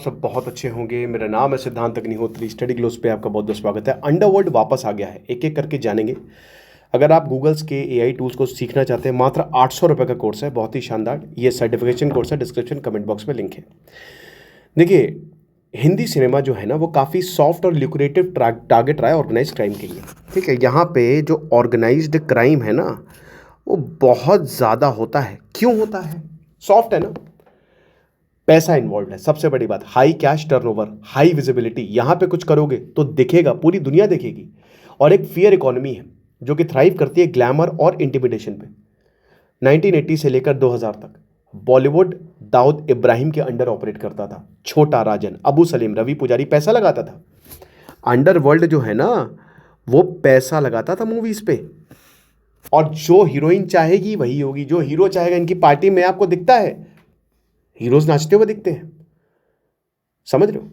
सब बहुत अच्छे होंगे। मेरा नाम है सिद्धांत अग्निहोत्री। स्टडी ग्लोस पे आपका बहुत बहुत स्वागत है। अंडरवर्ल्ड वापस आ गया है, एक एक करके जानेंगे। अगर आप गूगल्स के एआई टूल्स को सीखना चाहते हैं, मात्र 800 रुपये का कोर्स है, बहुत ही शानदार। ये सर्टिफिकेशन कोर्स है, डिस्क्रिप्शन कमेंट बॉक्स में लिंक है। देखिए, हिंदी सिनेमा जो है ना, वो काफ़ी सॉफ्ट और ल्यूक्रेटिव टारगेट रहा है ऑर्गेनाइज क्राइम के लिए। ठीक है, यहाँ पे जो ऑर्गेनाइज्ड क्राइम है ना, वो बहुत ज़्यादा होता है। क्यों होता है? सॉफ्ट है ना, पैसा इन्वॉल्व है, सबसे बड़ी बात। High cash turnover, high visibility. यहां पे कुछ करोगे तो दिखेगा, पूरी दुनिया देखेगी। और एक फियर इकोनॉमी है जो कि थ्राइव करती है ग्लैमर और इंटिमिडेशन पे। 1980 से लेकर 2000 तक बॉलीवुड दाऊद इब्राहिम के अंडर ऑपरेट करता था। छोटा राजन, अबू सलीम, रवि पुजारी पैसा लगाता था। अंडरवर्ल्ड जो है ना, वो पैसा लगाता था मूवीज पे। और जो हीरोइन चाहेगी वही होगी, जो हीरो चाहेगा। इनकी पार्टी में आपको दिखता है हीरोज नाचते हुए दिखते हैं, समझ रहे हो।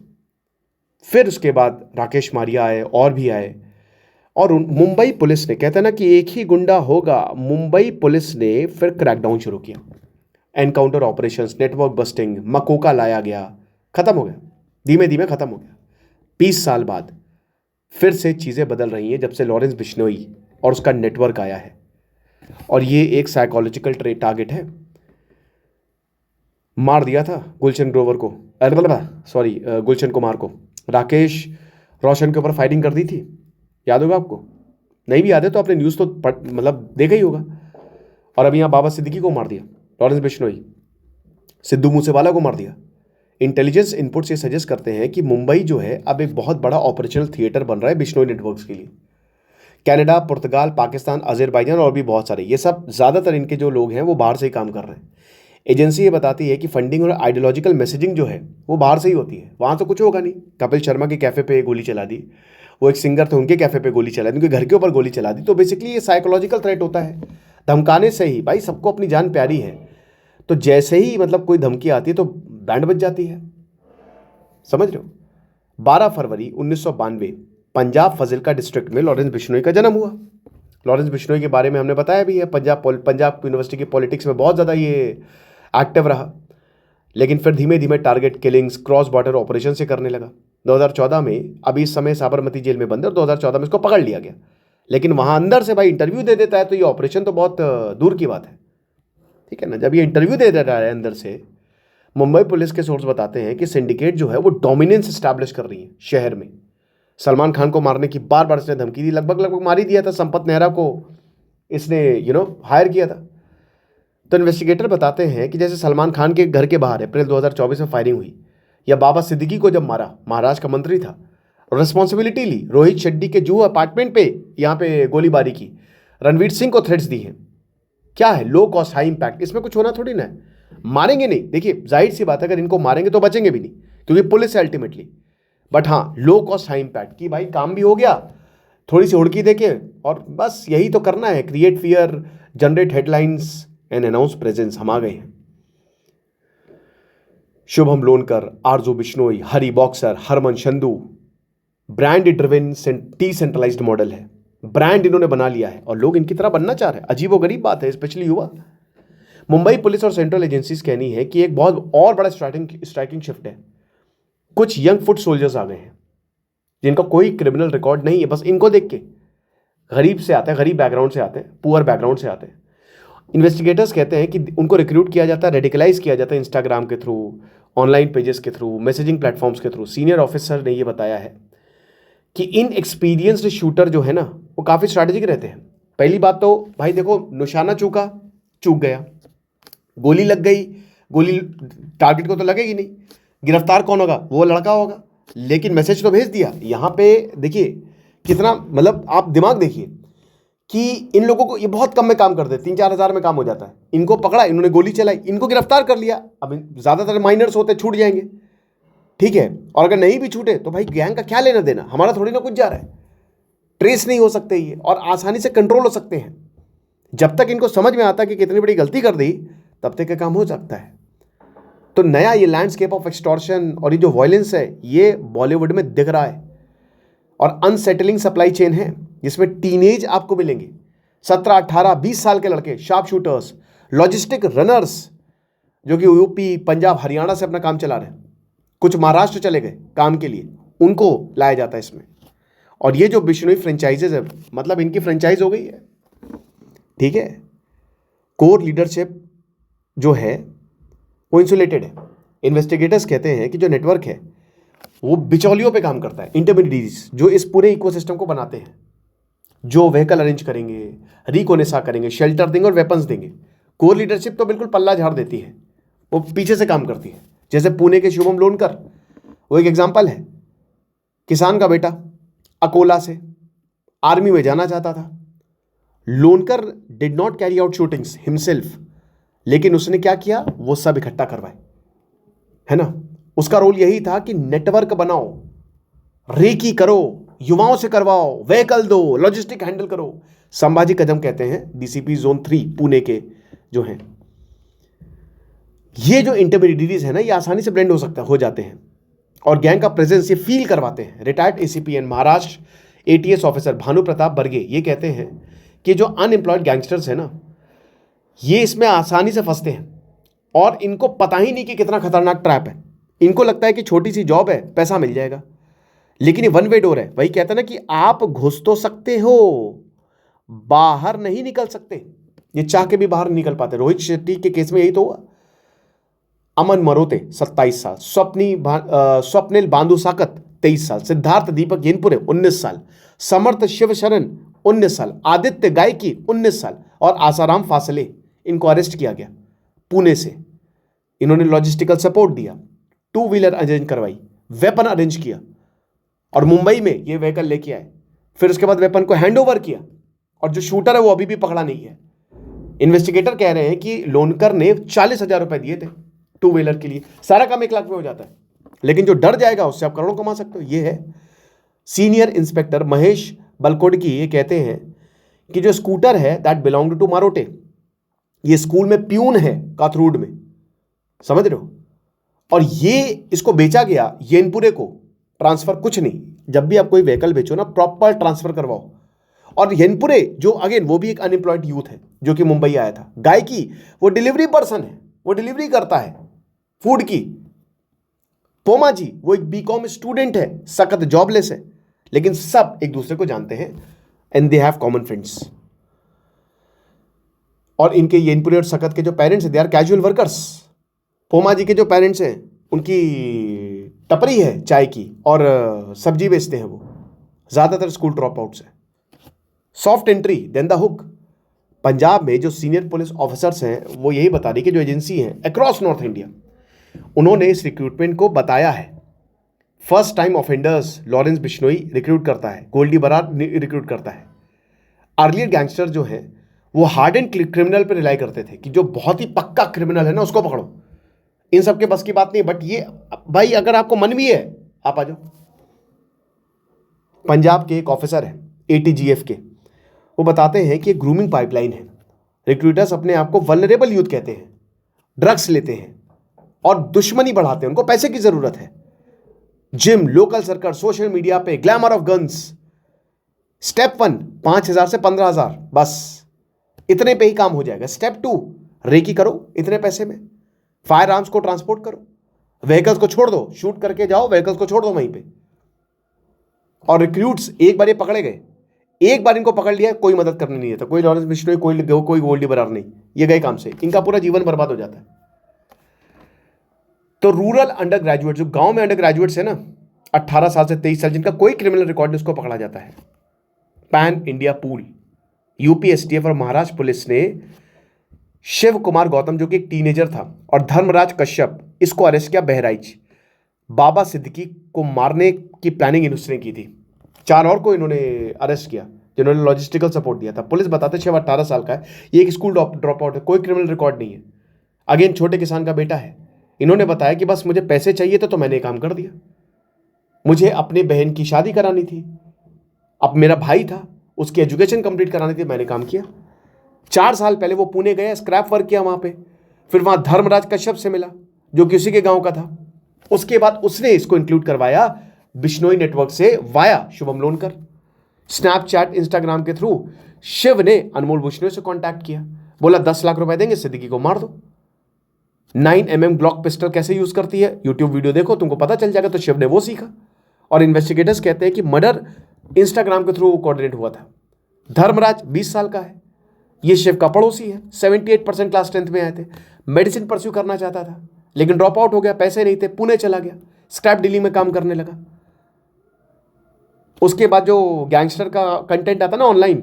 फिर उसके बाद राकेश मारिया आए, और भी आए। और मुंबई पुलिस ने, कहते हैं ना कि एक ही गुंडा होगा, मुंबई पुलिस ने फिर क्रैकडाउन शुरू किया। Encounter operations, network busting, MCOCA लाया गया, खत्म हो गया, धीमे धीमे खत्म हो गया। 20 साल बाद फिर से चीजें बदल रही हैं, जब से लॉरेंस बिश्नोई और उसका नेटवर्क आया है। और ये एक साइकोलॉजिकल टारगेट है। मार दिया था गुलशन ग्रोवर को, सॉरी गुलशन कुमार को। राकेश रोशन के ऊपर फायरिंग कर दी थी, याद होगा आपको। नहीं भी याद है तो आपने न्यूज़ तो मतलब देखा ही होगा। और अभी यहाँ बाबा सिद्दीकी को मार दिया लॉरेंस बिश्नोई, सिद्धू मूसेवाला को मार दिया। इंटेलिजेंस इनपुट्स ये सजेस्ट करते हैं कि मुंबई जो है अब एक बहुत बड़ा ऑपरेशनल थिएटर बन रहा है बिश्नोई नेटवर्क्स के लिए। कनाडा, पुर्तगाल, पाकिस्तान, अजरबैजान और भी बहुत सारे, ये सब ज़्यादातर इनके जो लोग हैं वो बाहर से ही काम कर रहे हैं। एजेंसी ये बताती है कि फंडिंग और आइडियोलॉजिकल मैसेजिंग जो है वो बाहर से ही होती है, वहाँ तो कुछ होगा नहीं। कपिल शर्मा के कैफ़े पे गोली चला दी, वो एक सिंगर थे, उनके कैफ़े पे गोली चला दी, उनके घर के ऊपर गोली चला दी। तो बेसिकली ये साइकोलॉजिकल थ्रेट होता है। धमकाने से ही, भाई सबको अपनी जान प्यारी है, तो जैसे ही मतलब कोई धमकी आती है तो बैंड बज जाती है, समझ रहे हो। 12 फरवरी 1992 पंजाब फजिल्का डिस्ट्रिक्ट में लॉरेंस बिश्नोई का जन्म हुआ। लॉरेंस बिश्नोई के बारे में हमने बताया भी है, पंजाब यूनिवर्सिटी की पॉलिटिक्स में बहुत ज़्यादा ये एक्टिव रहा। लेकिन फिर धीमे धीमे target killings, cross border operation से करने लगा। 2014 में, अभी इस समय साबरमती जेल में बंद है, और 2014 में इसको पकड़ लिया गया। लेकिन वहाँ अंदर से भाई इंटरव्यू दे देता है, तो ये ऑपरेशन तो बहुत दूर की बात है, ठीक है ना। जब ये इंटरव्यू दे देता है अंदर से, मुंबई पुलिस के सोर्स बताते हैं कि सिंडिकेट जो है वो डोमिनेंस स्टैब्लिश कर रही है शहर में। सलमान खान को मारने की बार बार इसने धमकी दी, लगभग मार ही दिया था। संपत नेहरा को इसने हायर किया था। तो इन्वेस्टिगेटर बताते हैं कि जैसे सलमान खान के घर के बाहर अप्रैल 2024 में फायरिंग हुई, या बाबा सिद्दीकी को जब मारा, महाराष्ट्र का मंत्री था, रिस्पॉन्सिबिलिटी ली, रोहित शेट्टी के जूहू अपार्टमेंट पे यहाँ पे गोलीबारी की, रणवीर सिंह को थ्रेट्स दी हैं। क्या है? Low cost high impact. इसमें कुछ होना थोड़ी ना है, मारेंगे नहीं। देखिए जाहिर सी बात है, अगर इनको मारेंगे तो बचेंगे भी नहीं, क्योंकि पुलिस है अल्टीमेटली। बट हाँ, लो कॉस्ट हाई इंपैक्ट की भाई काम भी हो गया, थोड़ी सी उड़की देके, और बस यही तो करना है, create fear, generate headlines and announce presence. हम आ गए हैं। Shubham Lonkar, Arzoo Bishnoi, Hari boxer, Harman Sandhu, brand driven decentralized model है। ब्रांड इन्होंने बना लिया है और लोग इनकी तरह बनना चाह रहे हैं। अजीबोगरीब बात है, स्पेशली युवा। मुंबई पुलिस और सेंट्रल एजेंसीज कहनी है कि एक बहुत और बड़ा स्ट्राइकिंग शिफ्ट है। कुछ यंग फुट सोल्जर्स आ गए हैं जिनका कोई क्रिमिनल रिकॉर्ड नहीं है, बस इनको देख के गरीब से आते हैं, गरीब बैकग्राउंड से आते हैं, पुअर बैकग्राउंड से आते हैं। इन्वेस्टिगेटर्स कहते हैं कि उनको रिक्रूट किया जाता है, रेडिकलाइज किया जाता है इंस्टाग्राम के थ्रू, ऑनलाइन पेजेस के थ्रू, मैसेजिंग प्लेटफॉर्म्स के थ्रू। सीनियर ऑफिसर ने यह बताया है कि इन एक्सपीरियंस्ड शूटर जो है ना, वो काफ़ी स्ट्रैटेजिक रहते हैं। पहली बात तो भाई देखो, निशाना चूक गया, गोली लग गई, गोली टारगेट को तो लगेगी नहीं, गिरफ्तार कौन होगा? वो लड़का होगा। लेकिन मैसेज तो भेज दिया। यहाँ पे देखिए कितना, मतलब आप दिमाग देखिए कि इन लोगों को ये बहुत कम में काम कर देते, 3-4 हज़ार में काम हो जाता है। इनको पकड़ा, इन्होंने गोली चलाई, इनको गिरफ्तार कर लिया। अब ज़्यादातर माइनर्स होते, छूट जाएंगे, ठीक है। और अगर नहीं भी छूटे तो भाई गैंग का क्या लेना देना, हमारा थोड़ी ना कुछ जा रहा है। ट्रेस नहीं हो सकते ये, और आसानी से कंट्रोल हो सकते हैं। जब तक इनको समझ में आता है कि कितनी बड़ी गलती कर दी, तब तक का काम हो सकता है। तो नया ये लैंडस्केप ऑफ एक्सटॉर्शन और ये जो वायलेंस है, ये बॉलीवुड में दिख रहा है। और अनसेटलिंग सप्लाई चेन है, जिसमें टीनेज आपको मिलेंगे, 17, 18, 20 साल के लड़के, शार्प शूटर्स, लॉजिस्टिक रनर्स, जो कि यूपी, पंजाब, हरियाणा से अपना काम चला रहे हैं। कुछ महाराष्ट्र चले गए काम के लिए, उनको लाया जाता है इसमें। और ये जो बिश्नोई फ्रेंचाइजेज है, मतलब इनकी फ्रेंचाइज हो गई है, ठीक है। कोर लीडरशिप जो है वो इंसुलेटेड है। इन्वेस्टिगेटर्स कहते हैं कि जो नेटवर्क है वो बिचौलियों पे काम करता है, इंटरमीडिएट्स जो इस पूरे इकोसिस्टम को बनाते हैं, जो व्हीकल अरेंज करेंगे, रिकोनेसा करेंगे, शेल्टर देंगे और वेपन्स देंगे। कोर लीडरशिप तो बिल्कुल पल्ला झाड़ देती है, वो पीछे से काम करती है। जैसे पुणे के शुभम लोनकर, वो एक एग्जाम्पल है। किसान का बेटा, अकोला से, आर्मी में जाना चाहता था। Lonkar did not carry out shootings himself, लेकिन उसने क्या किया, वो सब इकट्ठा करवाए, है ना। उसका रोल यही था कि नेटवर्क बनाओ, रेकी करो, युवाओं से करवाओ, व्हीकल दो, लॉजिस्टिक हैंडल करो। संभाजी कदम कहते हैं डीसीपी जोन 3 पुणे के जो हैं, ये जो इंटरमीडिएट्स है ना, ये आसानी से ब्लेंड हो जाते हैं और गैंग का प्रेजेंस ये फील करवाते हैं। Retired ACP and Maharashtra ATS officer Bhanu Pratap Barge ये कहते हैं कि जो अनएम्प्लॉयड गैंगस्टर्स है ना, ये इसमें आसानी से फंसते हैं और इनको पता ही नहीं कि कितना खतरनाक ट्रैप है। इनको लगता है कि छोटी सी जॉब है, पैसा मिल जाएगा, लेकिन ये वन वे डोर है। वही कहता है ना कि आप घुस तो सकते हो, बाहर नहीं निकल सकते। ये चाह के भी बाहर नहीं निकल पाते। रोहित शेट्टी के केस में यही तो हुआ। अमन मरोते 27 साल, स्वप्निल बांधु साकत 23 साल, सिद्धार्थ दीपक येनपुरे 19 साल, समर्थ शिवशरण 19 साल, आदित्य गायकी 19 साल और आसाराम फासले, इनको अरेस्ट किया गया पुणे से। इन्होंने लॉजिस्टिकल सपोर्ट दिया, 2 व्हीलर अरेंज करवाई, वेपन अरेंज किया और मुंबई में ये व्हीकल लेके आए। फिर उसके बाद वेपन को हैंडओवर किया और जो शूटर है वो अभी भी पकड़ा नहीं है। इन्वेस्टिगेटर कह रहे हैं कि लोनकर ने 40,000 रुपए दिए थे 2 व्हीलर के लिए। सारा काम 1 लाख में हो जाता है, लेकिन जो डर जाएगा उससे आप करोड़ों कमा सकते हो। ये है सीनियर इंस्पेक्टर महेश बलकोडकी, ये कहते हैं कि जो स्कूटर है दैट बिलोंग टू मारोटे, ये स्कूल में प्यून है काथरूड में, समझ रहे हो, और ये इसको बेचा गया येनपुरे को। ट्रांसफर कुछ नहीं, जब भी आप कोई व्हीकल बेचो ना, प्रॉपर ट्रांसफर करवाओ। और येनपुरे जो अगेन वो भी एक अनएम्प्लॉयड यूथ है जो कि मुंबई आया था। गायकी वो डिलीवरी पर्सन है, वो डिलीवरी करता है फूड की। पोमा जी वो एक बीकॉम स्टूडेंट है, सख्त जॉबलेस है, लेकिन सब एक दूसरे को जानते हैं and they have common friends. और इनके येनपुरे और सकत के जो पेरेंट्स हैं, दे आर कैजुअल वर्कर्स। पोमा जी के जो पेरेंट्स हैं, उनकी टपरी है चाय की और सब्जी बेचते हैं वो, ज़्यादातर स्कूल ड्रॉप आउट्स हैं। Soft entry then the hook. Punjab में जो सीनियर पुलिस ऑफिसर्स हैं वो यही बता रही कि जो एजेंसी है अक्रॉस नॉर्थ इंडिया, उन्होंने इस रिक्रूटमेंट को बताया है। First time offenders Lawrence Bishnoi recruit करता है, गोल्डी बरार रिक्रूट करता है। अर्लियर गैंगस्टर जो है वो हार्ड एंड क्रिमिनल पर रिलाई करते थे कि जो बहुत ही पक्का क्रिमिनल है ना उसको पकड़ो। इन सब के बस की बात नहीं, बट ये भाई अगर आपको मन भी है आप आ जाओ। पंजाब के एक ऑफिसर है एटीजीएफ के, वो बताते हैं कि एक ग्रूमिंग पाइपलाइन है। रिक्रूटर्स अपने आप को वल्नरेबल यूथ कहते हैं, ड्रग्स लेते हैं और दुश्मनी बढ़ाते हैं, उनको पैसे की जरूरत है। Gym, local circle, social media पे ग्लैमर ऑफ गन्स। स्टेप 1 5,000 से 15,000, बस इतने पे ही काम हो जाएगा। स्टेप 2 रेकी करो इतने पैसे में, फायर आर्म्स को ट्रांसपोर्ट करो, व्हीकल्स को छोड़ दो, शूट करके जाओ, व्हीकल्स को छोड़ दो वहीं पे। और रिक्रूट्स एक बार ये पकड़े गए, एक बार इनको पकड़ लिया, कोई मदद करने नहीं देता, कोई लॉरेंस बिश्नोई, कोई गोल्डी बरार नहीं, ये गए काम से, इनका पूरा जीवन बर्बाद हो जाता है। तो रूरल अंडर ग्रेजुएट, जो गांव में अंडर ग्रेजुएट्स है ना, 18 साल से 23 साल, जिनका कोई क्रिमिनल रिकॉर्ड नहीं, उसको पकड़ा जाता है। Pan India pool, UP STF और महाराष्ट्र पुलिस ने शिव कुमार गौतम जो कि एक टीनेजर था और धर्मराज कश्यप, इसको अरेस्ट किया बहराइच। बाबा सिद्दीकी को मारने की प्लानिंग इन्होंने की थी। 4 और को इन्होंने अरेस्ट किया जिन्होंने लॉजिस्टिकल सपोर्ट दिया था। पुलिस बताते शिव 18 साल का है, ये एक स्कूल ड्रॉप आउट है, कोई क्रिमिनल रिकॉर्ड नहीं है, अगेन छोटे किसान का बेटा है। इन्होंने बताया कि बस मुझे पैसे चाहिए तो मैंने काम कर दिया। मुझे अपनी बहन की शादी करानी थी, अब मेरा भाई था उसकी एजुकेशन कंप्लीट करानी थी, मैंने काम किया। 4 साल पहले वो पुणे गया, स्क्रैप वर्क किया वहां पे, फिर वहां धर्मराज कश्यप से मिला जो कि उसी के गांव का था। उसके बाद उसने इसको इंक्लूड करवाया बिश्नोई नेटवर्क से via Shubham Lonkar. Snapchat, Instagram के थ्रू शिव ने अनमोल बिश्नोई से कांटेक्ट किया, बोला 10 लाख रुपए देंगे, सिद्दीकी को मार दो। 9mm ग्लॉक पिस्टल कैसे यूज करती है, यूट्यूब वीडियो देखो, तुमको पता चल जाएगा। तो शिव ने वो सीखा। और इन्वेस्टिगेटर्स कहते हैं कि मर्डर इंस्टाग्राम के थ्रू कोऑर्डिनेट हुआ था। धर्मराज 20 साल का है, ये शिव का पड़ोसी है। 78% क्लास 10th में आए थे, मेडिसिन परस्यू करना चाहता था लेकिन ड्रॉप आउट हो गया, पैसे नहीं थे, पुणे चला गया, स्क्रैप डीलिंग में काम करने लगा। उसके बाद जो गैंगस्टर का कंटेंट आता ना ऑनलाइन,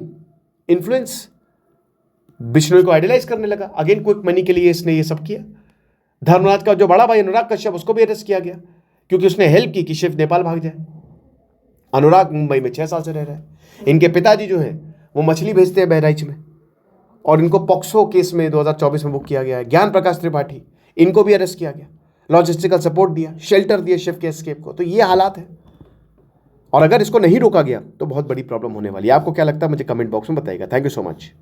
इन्फ्लुएंस, बिश्नोई को आइडलाइज करने लगा। अगेन क्विक मनी के लिए इसने ये सब किया। धर्मराज का जो बड़ा भाई अनुराग कश्यप, उसको भी अरेस्ट किया गया क्योंकि उसने हेल्प की कि शिव नेपाल भाग जाए। अनुराग मुंबई में 6 साल से रह रहा है। इनके पिताजी जो हैं वो मछली भेजते हैं बहराइच में, और इनको पॉक्सो केस में 2024 में बुक किया गया है। ज्ञान प्रकाश त्रिपाठी, इनको भी अरेस्ट किया गया, लॉजिस्टिकल सपोर्ट दिया, शेल्टर दिया शिव के एस्केप को। तो ये हालात है, और अगर इसको नहीं रोका गया तो बहुत बड़ी प्रॉब्लम होने वाली है। आपको क्या लगता है मुझे कमेंट बॉक्स में बताइएगा। Thank you so much.